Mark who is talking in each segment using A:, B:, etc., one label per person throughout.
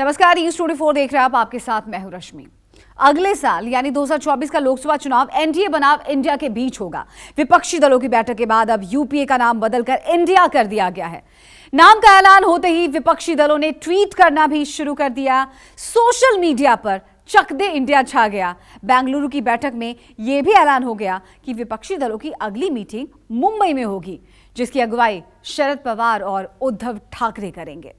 A: नमस्कार, E24 देख रहे हैं आप। आपके साथ मैं हूं रश्मि। अगले साल यानी 2024 का लोकसभा चुनाव एनडीए बनाम इंडिया के बीच होगा। विपक्षी दलों की बैठक के बाद अब यूपीए का नाम बदलकर इंडिया कर दिया गया है। नाम का ऐलान होते ही विपक्षी दलों ने ट्वीट करना भी शुरू कर दिया। सोशल मीडिया पर चक दे इंडिया छा गया। बेंगलुरु की बैठक में यह भी ऐलान हो गया कि विपक्षी दलों की अगली मीटिंग मुंबई में होगी, जिसकी अगुवाई शरद पवार और उद्धव ठाकरे करेंगे।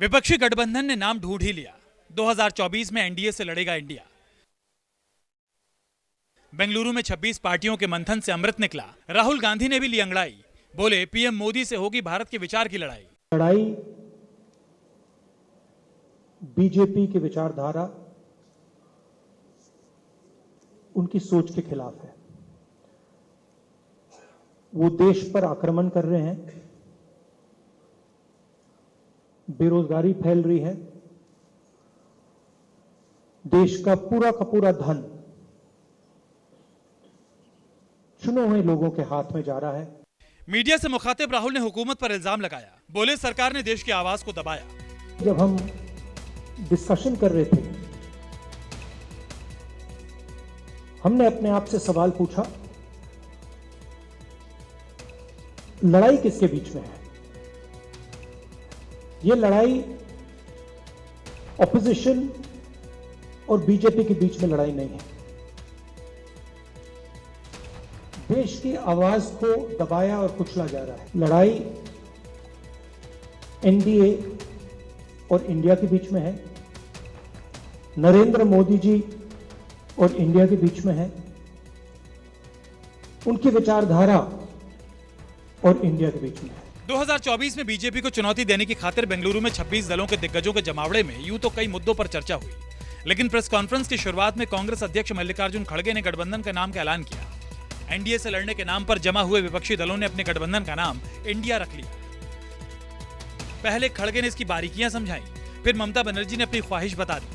B: विपक्षी गठबंधन ने नाम ढूंढ ही लिया। 2024 में एनडीए से लड़ेगा इंडिया। बेंगलुरु में 26 पार्टियों के मंथन से अमृत निकला। राहुल गांधी ने भी ली अंगड़ाई। बोले पीएम मोदी से होगी भारत के विचार की लड़ाई।
C: बीजेपी की विचारधारा उनकी सोच के खिलाफ है। वो देश पर आक्रमण कर रहे हैं, बेरोजगारी फैल रही है, देश का पूरा धन चुने हुए लोगों के हाथ में जा रहा है।
B: मीडिया से मुखातिब राहुल ने हुकूमत पर इल्जाम लगाया। बोले सरकार ने देश की आवाज को दबाया।
C: जब हम डिस्कशन कर रहे थे, हमने अपने आप से सवाल पूछा, लड़ाई किसके बीच में है? ये लड़ाई ऑपोजिशन और बीजेपी के बीच में लड़ाई नहीं है। देश की आवाज को दबाया और कुचला जा रहा है। लड़ाई एनडीए और इंडिया के बीच में है, नरेंद्र मोदी जी और इंडिया के बीच में है, उनकी विचारधारा और इंडिया के बीच में है।
B: 2024 में बीजेपी को चुनौती देने की खातिर बेंगलुरु में 26 दलों के दिग्गजों के जमावड़े में यूं तो कई मुद्दों पर चर्चा हुई, लेकिन प्रेस कॉन्फ्रेंस की शुरुआत में कांग्रेस अध्यक्ष मल्लिकार्जुन खड़गे ने गठबंधन के नाम का ऐलान किया। एनडीए से लड़ने के नाम पर जमा हुए विपक्षी दलों ने अपने गठबंधन का नाम इंडिया रख लिया। पहले खड़गे ने इसकी बारीकियां समझाई, फिर ममता बनर्जी ने अपनी ख्वाहिश बता दी।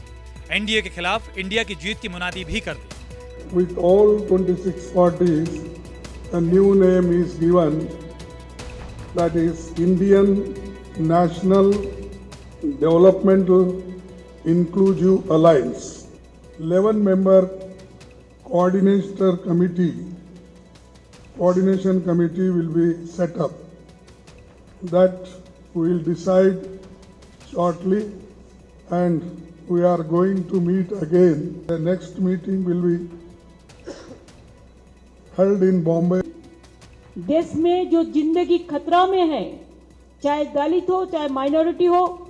B: एनडीए के खिलाफ इंडिया की जीत की मुनादी भी कर दी।
D: With all 26 parties, a new name is given, that is Indian National Developmental Inclusive Alliance. 11-member coordination committee will be set up. That we will decide shortly, and we are going to meet again. The next meeting will be held in Bombay.
E: देश में जो जिंदगी खतरा में है, चाहे दलित हो, चाहे माइनॉरिटी हो,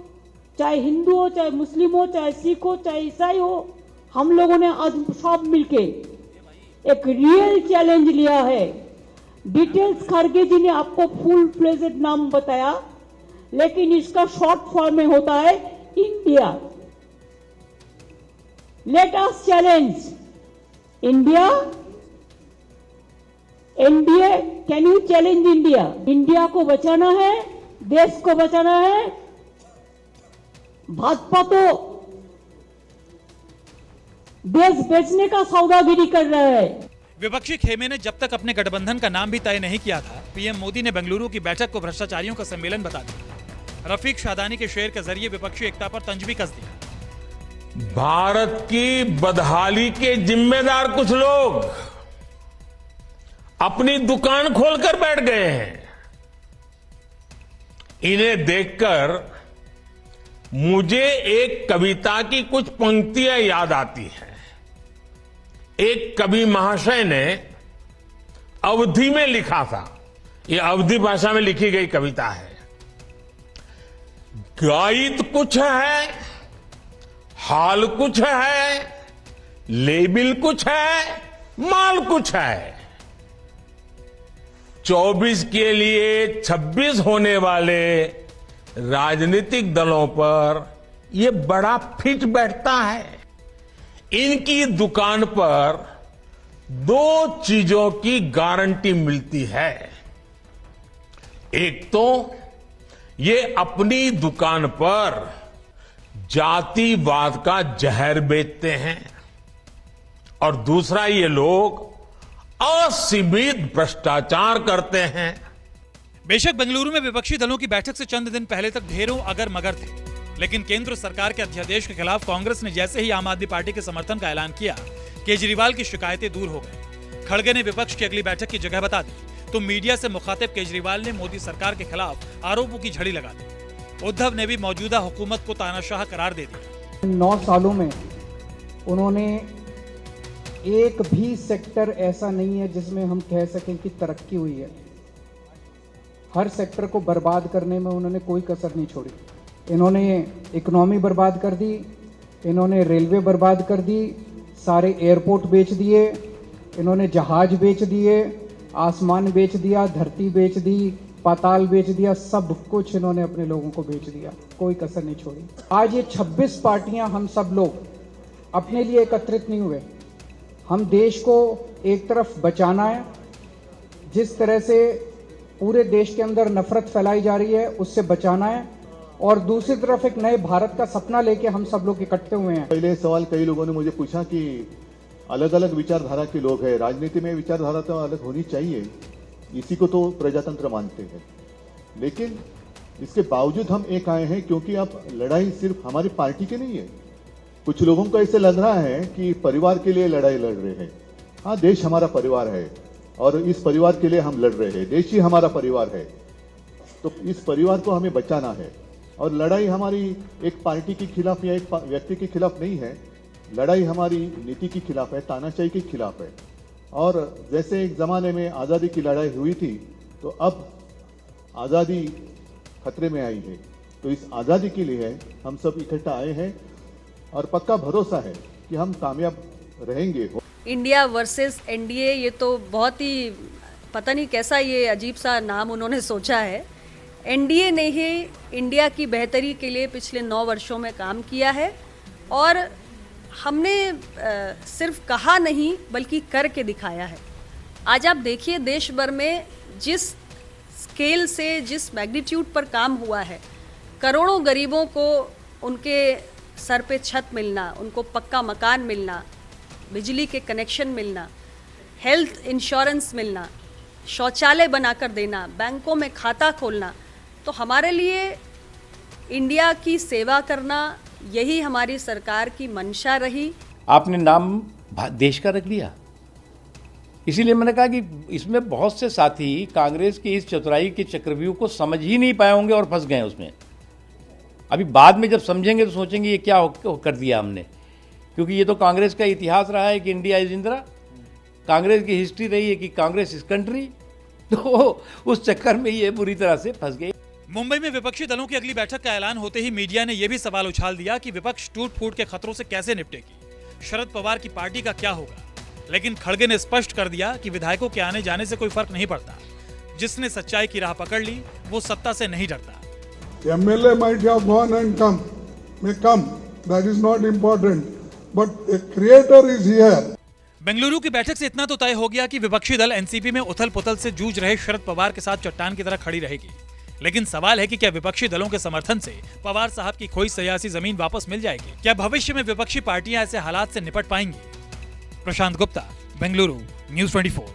E: चाहे हिंदू हो, चाहे मुस्लिम हो, चाहे सिख हो, चाहे ईसाई हो, हम लोगों ने आज सब मिलके एक रियल चैलेंज लिया है। डिटेल्स खड़गे जी ने आपको फुल फ्लेजेड नाम बताया, लेकिन इसका शॉर्ट फॉर्म में होता है India. Let us challenge India. NDA, can you challenge India? India को बचाना है, देश को बचाना है। भाजपा तो देश बेचने का सौदागिरी कर रहा है।
B: विपक्षी खेमे ने जब तक अपने गठबंधन का नाम भी तय नहीं किया था, पीएम मोदी ने बेंगलुरु की बैठक को भ्रष्टाचारियों का सम्मेलन बता दिया। रफीक शादानी के शेर के जरिए विपक्षी एकता पर तंज भी कस दिया।
F: भारत की बदहाली के जिम्मेदार कुछ लोग अपनी दुकान खोलकर बैठ गए हैं। इन्हें देखकर मुझे एक कविता की कुछ पंक्तियां याद आती हैं। एक कवि महाशय ने अवधी में लिखा था, ये अवधी भाषा में लिखी गई कविता है। गायित कुछ है, हाल कुछ है, लेबिल कुछ है, माल कुछ है। 24 के लिए 26 होने वाले राजनीतिक दलों पर यह बड़ा फिट बैठता है। इनकी दुकान पर 2 चीजों की गारंटी मिलती है। एक तो ये अपनी दुकान पर जातिवाद का जहर बेचते हैं और दूसरा ये लोग असीमित भ्रष्टाचार करते हैं।
B: बेशक बेंगलुरु में विपक्षी दलों की बैठक से चंद दिन पहले तक ढेरों अगर मगर थे, लेकिन केंद्र सरकार के अध्यादेश के खिलाफ कांग्रेस ने जैसे ही आम आदमी पार्टी के समर्थन का ऐलान किया, केजरीवाल की शिकायतें दूर हो गई। खड़गे ने विपक्ष की अगली बैठक की जगह बता दी तो मीडिया से मुखातिब केजरीवाल ने मोदी सरकार के खिलाफ आरोपों की झड़ी लगा दी। उद्धव ने भी मौजूदा हुकूमत को तानाशाह करार दे दिया।
G: 9 सालों में उन्होंने एक भी सेक्टर ऐसा नहीं है जिसमें हम कह सकें कि तरक्की हुई है। हर सेक्टर को बर्बाद करने में उन्होंने कोई कसर नहीं छोड़ी। इन्होंने इकोनॉमी बर्बाद कर दी, इन्होंने रेलवे बर्बाद कर दी, सारे एयरपोर्ट बेच दिए, इन्होंने जहाज बेच दिए, आसमान बेच दिया, धरती बेच दी, पाताल बेच दिया, सब कुछ इन्होंने अपने लोगों को बेच दिया, कोई कसर नहीं छोड़ी। आज ये 26 पार्टियां हम सब लोग अपने लिए एकत्रित नहीं हुए। हम देश को एक तरफ बचाना है, जिस तरह से पूरे देश के अंदर नफरत फैलाई जा रही है उससे बचाना है, और दूसरी तरफ एक नए भारत का सपना लेके हम सब लोग इकट्ठे हुए हैं।
H: पहले सवाल कई लोगों ने मुझे पूछा कि अलग अलग विचारधारा के लोग हैं, राजनीति में विचारधारा तो अलग होनी चाहिए, इसी को तो प्रजातंत्र मानते हैं। लेकिन इसके बावजूद हम एक आए हैं क्योंकि अब लड़ाई सिर्फ हमारी पार्टी की नहीं है। कुछ लोगों को ऐसे लग रहा है कि परिवार के लिए लड़ाई लड़ रहे हैं। हाँ, देश हमारा परिवार है और इस परिवार के लिए हम लड़ रहे हैं। देश ही हमारा परिवार है, तो इस परिवार को हमें बचाना है। और लड़ाई हमारी एक पार्टी के खिलाफ या एक व्यक्ति के खिलाफ नहीं है, लड़ाई हमारी नीति के खिलाफ है, तानाशाही के खिलाफ है। और जैसे एक जमाने में आज़ादी की लड़ाई हुई थी, तो अब आज़ादी खतरे में आई है। तो इस आज़ादी के लिए हम सब इकट्ठा आए हैं और पक्का भरोसा है कि हम कामयाब रहेंगे।
I: इंडिया वर्सेस एनडीए, ये तो बहुत ही पता नहीं कैसा ये अजीब सा नाम उन्होंने सोचा है। एनडीए ने ही इंडिया की बेहतरी के लिए पिछले 9 वर्षों में काम किया है और हमने सिर्फ कहा नहीं बल्कि करके दिखाया है। आज आप देखिए देश भर में जिस स्केल से, जिस मैग्नीट्यूड पर काम हुआ है, करोड़ों गरीबों को उनके सर पे छत मिलना, उनको पक्का मकान मिलना, बिजली के कनेक्शन मिलना, हेल्थ इंश्योरेंस मिलना, शौचालय बनाकर देना, बैंकों में खाता खोलना, तो हमारे लिए इंडिया की सेवा करना यही हमारी सरकार की मंशा रही।
J: आपने नाम देश का रख लिया, इसीलिए मैंने कहा कि इसमें बहुत से साथी कांग्रेस की इस चतुराई के चक्रव्यूह को समझ ही नहीं पाए होंगे और फंस गए उसमें। अभी बाद में जब समझेंगे तो सोचेंगे ये क्या कर दिया हमने, क्योंकि ये तो कांग्रेस का इतिहास रहा है कि इंडिया इज इंदिरा, कांग्रेस की हिस्ट्री रही है कि कांग्रेस इज कंट्री, तो उस चक्कर में ये बुरी तरह से फंस गए।
B: मुंबई में विपक्षी दलों की अगली बैठक का ऐलान होते ही मीडिया ने यह भी सवाल उछाल दिया कि विपक्ष टूट फूट के खतरों से कैसे निपटेगी, शरद पवार की पार्टी का क्या होगा। लेकिन खड़गे ने स्पष्ट कर दिया कि विधायकों के आने जाने से कोई फर्क नहीं पड़ता, जिसने सच्चाई की राह पकड़ ली वो सत्ता से नहीं डरता।
D: MLA might have gone and come, may come, that is not important, but a creator is here.
B: Bengaluru की बैठक से इतना तो तय हो गया कि विपक्षी दल एनसीपी में उथल पुथल से जूझ रहे शरद पवार के साथ चट्टान की तरह खड़ी रहेगी। लेकिन सवाल है कि क्या विपक्षी दलों के समर्थन से पवार साहब की खोई सियासी जमीन वापस मिल जाएगी? क्या भविष्य में विपक्षी पार्टियां ऐसे हालात से निपट पाएंगी? प्रशांत गुप्ता, बेंगलुरु, न्यूज़ 24।